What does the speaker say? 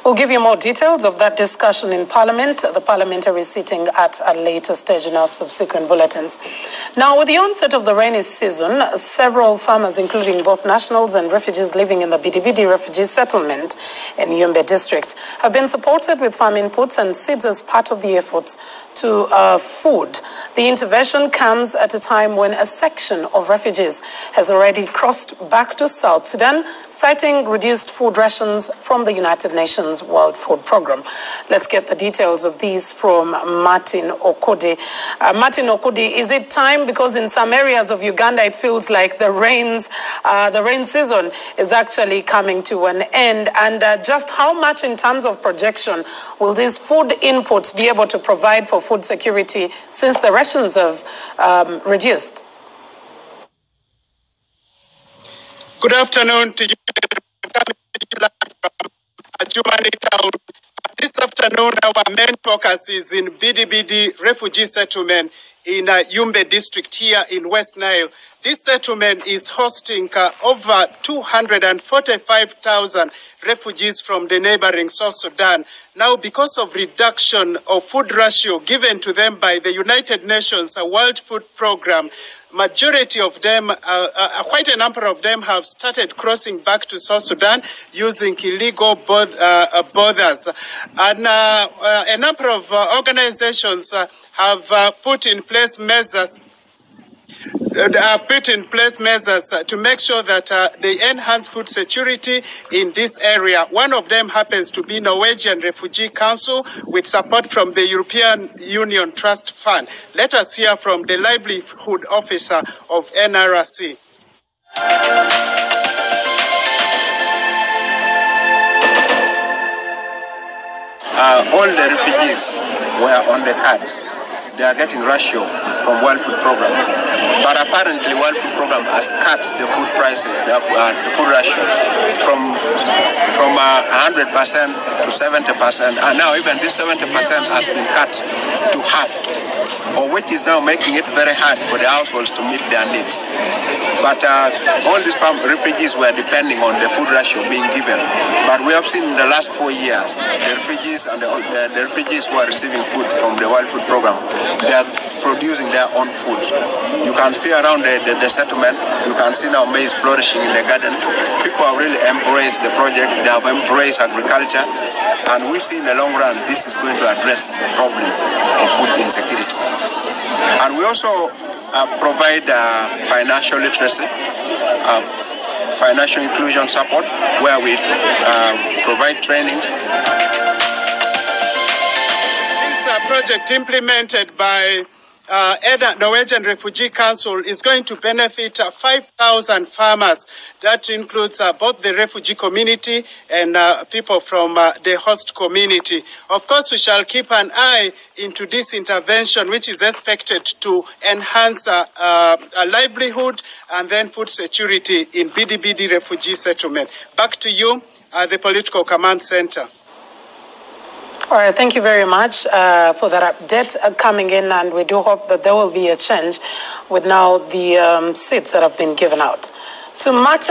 We'll give you more details of that discussion in Parliament, the parliamentary sitting at a later stage in our subsequent bulletins. Now, with the onset of the rainy season, several farmers, including both nationals and refugees living in the Bidibidi refugee settlement in Yumbe district, have been supported with farm inputs and seeds as part of the efforts to food. The intervention comes at a time when a section of refugees has already crossed back to South Sudan, citing reduced food rations from the United Nations World Food Programme. Let's get the details of these from Martin Okudi. Martin Okudi, is it time? Because in some areas of Uganda, it feels like the rain season is actually coming to an end. And just how much in terms of projection will these food inputs be able to provide for food security since the rations have reduced? Good afternoon to you. Town. This afternoon, our main focus is in Bidibidi refugee settlement in Yumbe district here in West Nile. This settlement is hosting over 245,000 refugees from the neighboring South Sudan. Now, because of reduction of food ratio given to them by the United Nations World Food Programme, majority of them, quite a number of them have started crossing back to South Sudan using illegal borders. And a number of organizations have put in place measures to make sure that they enhance food security in this area. One of them happens to be Norwegian Refugee Council with support from the European Union Trust Fund. Let us hear from the livelihood officer of NRC. All the refugees were on the cards. They are getting ratio from World Food Programme. But apparently, World Food Programme has cut the food prices, the food ration from 100% to 70%. And now even this 70% has been cut to half, which is now making it very hard for the households to meet their needs. But all these refugees were depending on the food ration being given. But we have seen in the last 4 years, the refugees and the refugees who are receiving food from the World Food Programme, they are producing their own food. You can see around the settlement, you can see now maize flourishing in the garden. People have really embraced the project, they have embraced agriculture, and we see in the long run this is going to address the problem of food insecurity. And we also provide financial literacy, financial inclusion support, where we provide trainings. This project implemented by Norwegian Refugee Council is going to benefit 5,000 farmers. That includes both the refugee community and people from the host community. Of course, we shall keep an eye into this intervention, which is expected to enhance a livelihood and then food security in Bidibidi refugee settlement. Back to you, the Political Command Center. All right, thank you very much for that update coming in, and we do hope that there will be a change with now the seats that have been given out. To Martin.